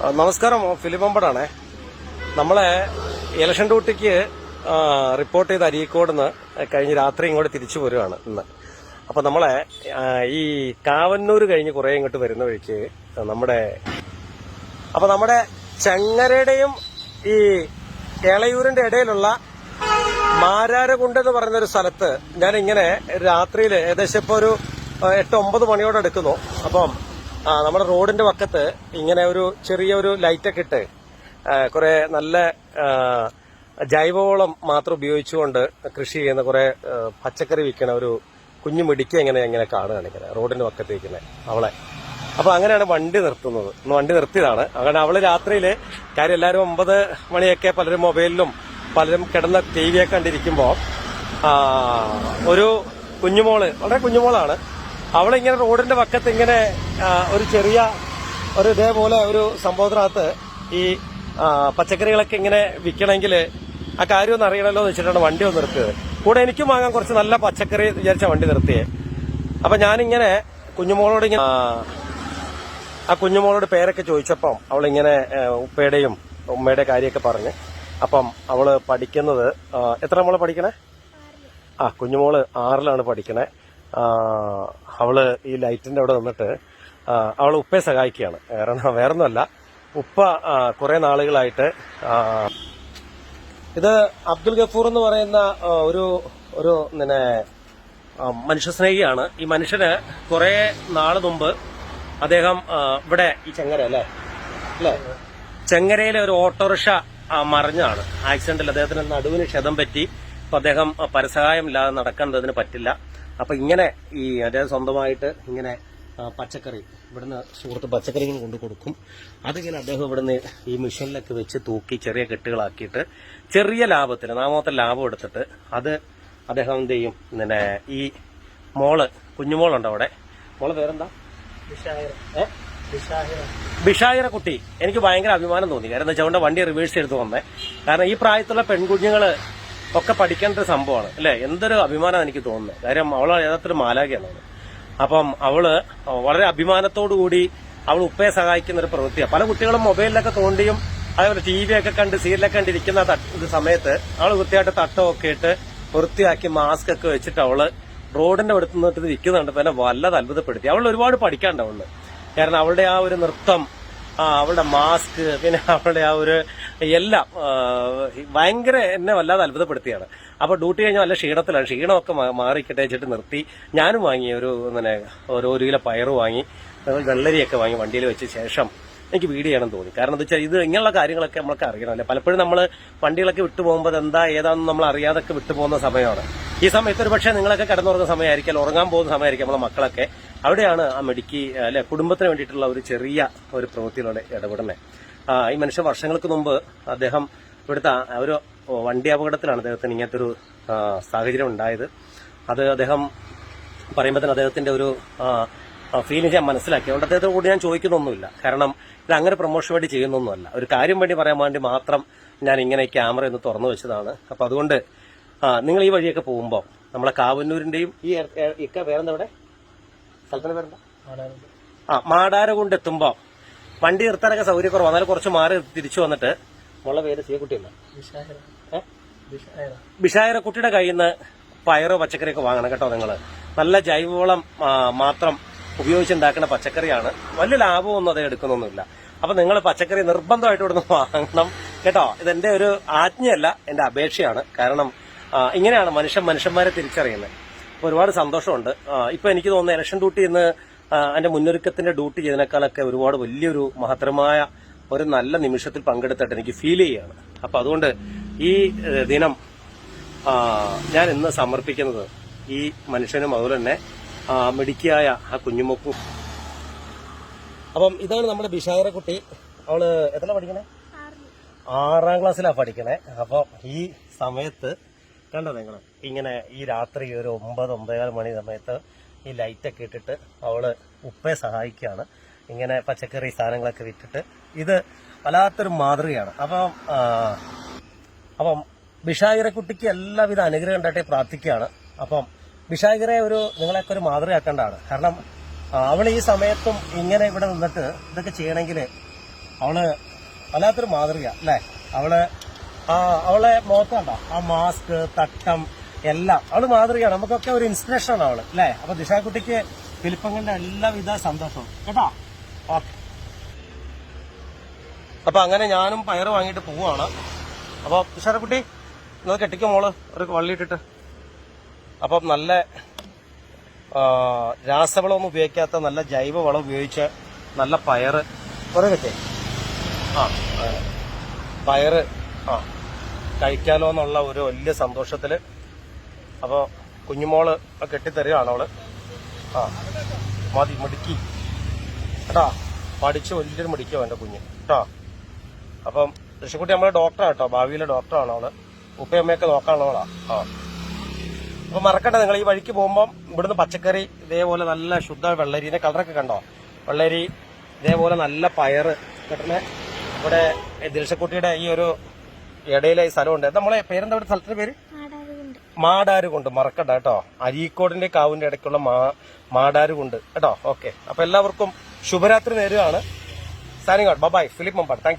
നമസ്കാരം, ഫിലിപ്പമ്പടാണേ. നമ്മളെ ഇലക്ഷൻ ഡ്യൂട്ടിക്ക് റിപ്പോർട്ട് ചെയ്ത അരീക്കോടുന്ന് കഴിഞ്ഞ രാത്രി ഇങ്ങോട്ട് തിരിച്ചു പോരുവാണ് ഇന്ന്. അപ്പൊ നമ്മളെ ഈ കാവന്നൂർ കഴിഞ്ഞ് കുറെ ഇങ്ങോട്ട് വരുന്ന വഴിക്ക് നമ്മുടെ ചങ്ങരയുടെയും ഈ എളയൂരിന്റെ ഇടയിലുള്ള മാരാരകുണ്ട് എന്ന് പറയുന്ന ഒരു സ്ഥലത്ത് ഞാൻ ഇങ്ങനെ രാത്രിയിൽ ഏകദേശം ഇപ്പൊ ഒരു 8-9 മണിയോടെ എടുക്കുന്നു. അപ്പം നമ്മുടെ റോഡിന്റെ പക്കത്ത് ഇങ്ങനെ ഒരു ചെറിയൊരു ലൈറ്റൊക്കെ ഇട്ട് കുറെ നല്ല ജൈവവളം മാത്രം ഉപയോഗിച്ചുകൊണ്ട് കൃഷി ചെയ്യുന്ന കുറെ പച്ചക്കറി വിൽക്കണ ഒരു കുഞ്ഞു മിടിക്ക് ഇങ്ങനെ കാണുകയാണ് ഇങ്ങനെ റോഡിന്റെ പക്കത്ത് ഇരിക്കുന്നത് അവളെ. അപ്പൊ അങ്ങനെയാണ് വണ്ടി നിർത്തുന്നത്. വണ്ടി നിർത്തിയതാണ്. അങ്ങനെ അവള് രാത്രിയില് കാര്യം എല്ലാവരും 9 മണിയൊക്കെ പലരും മൊബൈലിലും പലരും കിടന്ന ടി വിയൊക്കെ കണ്ടിരിക്കുമ്പോ ഒരു കുഞ്ഞുമോള്, വളരെ കുഞ്ഞുമോളാണ്, അവളിങ്ങനെ റോഡിന്റെ പക്കത്ത് ഇങ്ങനെ ഒരു ചെറിയ ഒരു ഇതേപോലെ ഒരു സംഭവത്തിനകത്ത് ഈ പച്ചക്കറികളൊക്കെ ഇങ്ങനെ വിൽക്കണമെങ്കിൽ ആ കാര്യമൊന്നും അറിയണമല്ലോ എന്ന് വെച്ചിട്ടാണ് വണ്ടി ഒന്ന് നിർത്തിയത്. കൂടെ എനിക്കും വാങ്ങാൻ കുറച്ച് നല്ല പച്ചക്കറി വിചാരിച്ച വണ്ടി നിർത്തിയേ. അപ്പൊ ഞാനിങ്ങനെ കുഞ്ഞുമോളോട് ആ കുഞ്ഞുമോളോട് പേരൊക്കെ ചോദിച്ചപ്പം അവളിങ്ങനെ ഉപ്പയുടെയും ഉമ്മയുടെ കാര്യമൊക്കെ പറഞ്ഞ്. അപ്പം അവള് പഠിക്കുന്നത് എത്ര മോള് പഠിക്കണേ? കുഞ്ഞുമോള് 6ലാണ് പഠിക്കണേ. അവള് ഈ ലൈറ്റിന്റെ അവിടെ നിന്നിട്ട് അവള് ഉപ്പയെ സഹായിക്കുകയാണ്. വേറൊന്നുമല്ല, ഉപ്പ കുറെ നാളുകളായിട്ട് ഇത് അബ്ദുൽ ഗഫൂർ എന്ന് പറയുന്ന ഒരു മനുഷ്യസ്നേഹിയാണ്. ഈ മനുഷ്യന് കുറെ നാള് മുമ്പ് അദ്ദേഹം ഇവിടെ ഈ ചെങ്ങര അല്ലേ ചെങ്ങരയിലെ ഒരു ഓട്ടോറിക്ഷ മറിഞ്ഞാണ് ആക്സിഡന്റിൽ. അദ്ദേഹത്തിന് നടുവിന് ക്ഷതം പറ്റി. അപ്പൊ അദ്ദേഹം പരസഹായം ഇല്ലാതെ നടക്കേണ്ടതിന് പറ്റില്ല. അപ്പൊ ഇങ്ങനെ ഈ അദ്ദേഹം സ്വന്തമായിട്ട് ഇങ്ങനെ പച്ചക്കറി ഇവിടുന്ന് സുഹൃത്ത് പച്ചക്കറി കൊണ്ട് കൊടുക്കും. അതിങ്ങനെ അദ്ദേഹം ഇവിടുന്ന് ഈ മിഷനിലൊക്കെ വെച്ച് തൂക്കി ചെറിയ കെട്ടുകളാക്കിയിട്ട് ചെറിയ ലാഭത്തിന് നാമത്തെ ലാഭം എടുത്തിട്ട് അത് അദ്ദേഹം എന്ത് ചെയ്യും, ഈ മോള് കുഞ്ഞുമോളുണ്ട് അവിടെ. മോള് പേരെന്താ? ബിഷായിര കുട്ടി. എനിക്ക് ഭയങ്കര അഭിമാനം തോന്നി. കാരണം എന്താ വെച്ചാൽ വണ്ടി റിവേഴ്സ് എടുത്ത് വന്നേ. കാരണം ഈ പ്രായത്തിലുള്ള പെൺകുഞ്ഞുങ്ങള് ഒക്കെ പഠിക്കേണ്ട ഒരു സംഭവമാണ് അല്ലെ. എന്തൊരു അഭിമാനം എനിക്ക് തോന്നുന്നത്. കാര്യം അവള് യഥാർത്ഥത്തിൽ മാലാഖയാണ്. അപ്പം അവള് വളരെ അഭിമാനത്തോടുകൂടി അവൾ ഉപ്പയെ സഹായിക്കുന്ന ഒരു പ്രവൃത്തിയാണ്. പല കുട്ടികളും മൊബൈലിലൊക്കെ തോണ്ടിയും അതേപോലെ ടി വി ഒക്കെ കണ്ട് സീരിയലൊക്കെ കണ്ടിരിക്കുന്ന സമയത്ത് അവള് വൃത്തിയായിട്ട് തട്ടമൊക്കെ ഇട്ട് വൃത്തിയാക്കി മാസ്ക് ഒക്കെ വെച്ചിട്ട് അവള് റോഡിന്റെ അടുത്ത് നിന്നിട്ട് നിൽക്കുന്നുണ്ട്. പിന്നെ വല്ലത് അത്ഭുതപ്പെടുത്തി. അവൾ ഒരുപാട് പഠിക്കാണ്ട് അവള്. കാരണം അവളുടെ ആ ഒരു നൃത്തം, അവളുടെ മാസ്ക്, പിന്നെ അവളുടെ ആ ഒരു എല്ലാം ഭയങ്കര എന്നെ വല്ലാതെ അത്ഭുതപ്പെടുത്തിയാണ്. അപ്പൊ ഡ്യൂട്ടി കഴിഞ്ഞാൽ നല്ല ക്ഷീണത്തിലാണ്. ക്ഷീണമൊക്കെ മാറിക്കിട്ടെ വെച്ചിട്ട് നിർത്തി. ഞാനും വാങ്ങി ഒരു കിലോ പയറ് വാങ്ങി, വെള്ളരിയൊക്കെ വാങ്ങി വണ്ടിയിൽ വെച്ച ശേഷം എനിക്ക് വീഡിയോ ചെയ്യണം തോന്നി. കാരണം എന്താ വെച്ചാൽ ഇത് ഇങ്ങനെയുള്ള കാര്യങ്ങളൊക്കെ നമ്മൾക്ക് അറിയണം അല്ലെ. പലപ്പോഴും നമ്മൾ വണ്ടികളൊക്കെ വിട്ടുപോകുമ്പോൾ ഏതാണെന്ന് നമ്മൾ അറിയാതൊക്കെ വിട്ടുപോകുന്ന സമയമാണ്. ഈ സമയത്ത് ഒരു പക്ഷേ നിങ്ങളൊക്കെ കിടന്നുറങ്ങുന്ന സമയമായിരിക്കും, ഉറങ്ങാൻ പോകുന്ന സമയമായിരിക്കും നമ്മളെ മക്കളൊക്കെ. അവിടെയാണ് ആ മെഡിക്ക് അല്ലെ കുടുംബത്തിന് വേണ്ടിയിട്ടുള്ള ഒരു ചെറിയ ഒരു പ്രവൃത്തിയിലൂടെ ഇടപെടുന്നത്. ഈ മനുഷ്യൻ വർഷങ്ങൾക്ക് മുമ്പ് അദ്ദേഹം ഇവിടുത്തെ ഒരു വണ്ടി അപകടത്തിലാണ് അദ്ദേഹത്തിന് ഇങ്ങനത്തെ ഒരു സാഹചര്യം ഉണ്ടായത്. അത് അദ്ദേഹം പറയുമ്പോൾ തന്നെ അദ്ദേഹത്തിന്റെ ഒരു ഫീലിംഗ് ഞാൻ മനസ്സിലാക്കി. അതുകൊണ്ട് അദ്ദേഹത്തോട് കൂടി ഞാൻ ചോദിക്കുന്നൊന്നുമില്ല. കാരണം ഇത് അങ്ങനെ പ്രൊമോഷൻ വേണ്ടി ചെയ്യുന്നൊന്നുമല്ല, ഒരു കാര്യം വേണ്ടി പറയാൻ വേണ്ടി മാത്രം ഞാൻ ഇങ്ങനെ ഈ ക്യാമറ ഒന്ന് തുറന്നു വെച്ചതാണ്. അപ്പൊ അതുകൊണ്ട് നിങ്ങൾ ഈ വഴിയൊക്കെ പോകുമ്പോൾ നമ്മളെ കാവന്നൂരിന്റെയും ഈ വേറെന്താ ഇവിടെ സ്ഥലത്തിന്റെ പേരെന്താ മാടാരകുണ്ട് എത്തുമ്പോ വണ്ടി നിർത്താനൊക്കെ സൗകര്യക്കുറവ്. എന്നാലും കുറച്ച് മാറി തിരിച്ചു വന്നിട്ട് മോളെ പേര് സീക്കുട്ടിയല്ല ബിഷായര കുട്ടിയുടെ കയ്യിൽ നിന്ന് പയറോ പച്ചക്കറിയൊക്കെ വാങ്ങണം കേട്ടോ. നിങ്ങള് നല്ല ജൈവവളം മാത്രം ഉപയോഗിച്ചുണ്ടാക്കുന്ന പച്ചക്കറിയാണ്. വലിയ ലാഭമൊന്നും അത് എടുക്കുന്നൊന്നുമില്ല. അപ്പൊ നിങ്ങൾ പച്ചക്കറി നിർബന്ധമായിട്ട് ഇവിടുന്ന് വാങ്ങണം കേട്ടോ. ഇതെന്റെ ഒരു ആജ്ഞയല്ല, എന്റെ അപേക്ഷയാണ്. കാരണം ഇങ്ങനെയാണ് മനുഷ്യന്മാരെ തിരിച്ചറിയുന്നത്. അപ്പൊ ഒരുപാട് സന്തോഷമുണ്ട്. ഇപ്പൊ എനിക്ക് തോന്നുന്നു ഇലക്ഷൻ ഡ്യൂട്ടി ഇന്ന് അതിന്റെ മുന്നൊരുക്കത്തിന്റെ ഡ്യൂട്ടി ചെയ്തതിനേക്കാളൊക്കെ ഒരുപാട് വലിയൊരു മഹത്തരമായ ഒരു നല്ല നിമിഷത്തിൽ പങ്കെടുത്തിട്ട് എനിക്ക് ഫീൽ ചെയ്യാണ്. അപ്പൊ അതുകൊണ്ട് ഈ ദിനം ഞാൻ ഇന്ന് സമർപ്പിക്കുന്നത് ഈ മനുഷ്യനും അതുപോലെ തന്നെ മിടുക്കിയായ ആ കുഞ്ഞുമോക്കും. അപ്പം ഇതാണ് നമ്മുടെ ബിഷായര കുട്ടി. അവള് എത്ര പഠിക്കണേ? 6ാം ക്ലാസ്സിലാണ് പഠിക്കണേ. അപ്പൊ ഈ സമയത്ത് കണ്ടോ നിങ്ങൾ, ഇങ്ങനെ ഈ രാത്രി ഒരു 9-9:15 മണി സമയത്ത് ഈ ലൈറ്റൊക്കെ ഇട്ടിട്ട് അവള് ഉപ്പയെ സഹായിക്കുകയാണ്. ഇങ്ങനെ പച്ചക്കറി സാധനങ്ങളൊക്കെ വിറ്റിട്ട് ഇത് വല്ലാത്തൊരു മാതൃകയാണ്. അപ്പം ബിഷായിര കുട്ടിക്ക് എല്ലാവിധ അനുഗ്രഹം ഉണ്ടായിട്ട് പ്രാർത്ഥിക്കുകയാണ്. അപ്പം ബിഷായിരെ നിങ്ങളെയൊക്കെ ഒരു മാതൃകയാക്കേണ്ടതാണ്. കാരണം അവൾ ഈ സമയത്തും ഇങ്ങനെ ഇവിടെ നിന്നിട്ട് ഇതൊക്കെ ചെയ്യണമെങ്കിൽ അവള് വല്ലാത്തൊരു മാതൃക അല്ലേ? അവളെ മുഖത്തുണ്ടോ ആ മാസ്ക്, തട്ടം എല്ലാം അവള് മാതൃകയാണ്. നമുക്കൊക്കെ ഒരു ഇൻസ്പിറേഷനാണ് അവള് അല്ലേ? അപ്പൊ ദിശാക്കുട്ടിക്ക് ഫിലിപ്പങ്ങളുടെ എല്ലാവിധ സന്തോഷവും കേട്ടോ. ഓക്കെ, അപ്പൊ അങ്ങനെ ഞാനും പയറ് വാങ്ങിയിട്ട് പോവാണ്. അപ്പൊ ദിശാക്കുട്ടി നിങ്ങൾ കെട്ടിക്കോ മോള് ഒരു വള്ളിയിട്ടിട്ട്. അപ്പം നല്ല രാസവളമൊന്നും ഉപയോഗിക്കാത്ത നല്ല ജൈവവളം ഉപയോഗിച്ച് നല്ല പയറ് കുറെ കെട്ടേ പയറ് കഴിക്കാലോ എന്നുള്ള ഒരു വലിയ സന്തോഷത്തില് അപ്പൊ കുഞ്ഞുമോള് കെട്ടിത്തരികയാണ് അവള്. മതി മിടുക്കി കേട്ടോ, പഠിച്ച് വലിയൊരു മിടിക്കോ എന്റെ കുഞ്ഞ് കേട്ടോ. അപ്പം ഋഷിക്കുട്ടി നമ്മളെ ഡോക്ടറാ കേട്ടോ, ഭാവിയിലെ ഡോക്ടറാണ് അവള്. ഉപ്പയമ്മയൊക്കെ നോക്കാനുള്ളവളാ. അപ്പൊ മറക്കണ്ട, നിങ്ങൾ ഈ വഴിക്ക് പോകുമ്പോൾ ഇവിടുന്ന് പച്ചക്കറി ഇതേപോലെ നല്ല ശുദ്ധ വെള്ളരിന്റെ കളറൊക്കെ കണ്ടോ, വെള്ളരി ഇതേപോലെ നല്ല പയറ് കിട്ടുന്ന ഇവിടെ ദിൽഷക്കുട്ടിയുടെ ഈ ഒരു ഇടയിലെ ഈ സ്ഥലമുണ്ട്. നമ്മളെ പേരെന്താ ഇവിടെ സ്ഥലത്തിന്റെ പേര്? മാടാരുകുണ്ട്. മറക്കണ്ട കേട്ടോ, അരീക്കോടിന്റെ കാവിന്റെ ഇടയ്ക്കുള്ള മാടാരുകുണ്ട് കേട്ടോ. ഓക്കെ, അപ്പൊ എല്ലാവർക്കും ശുഭരാത്രി നേരുകയാണ്. Signing out, bye. Philip Mambad, thank U.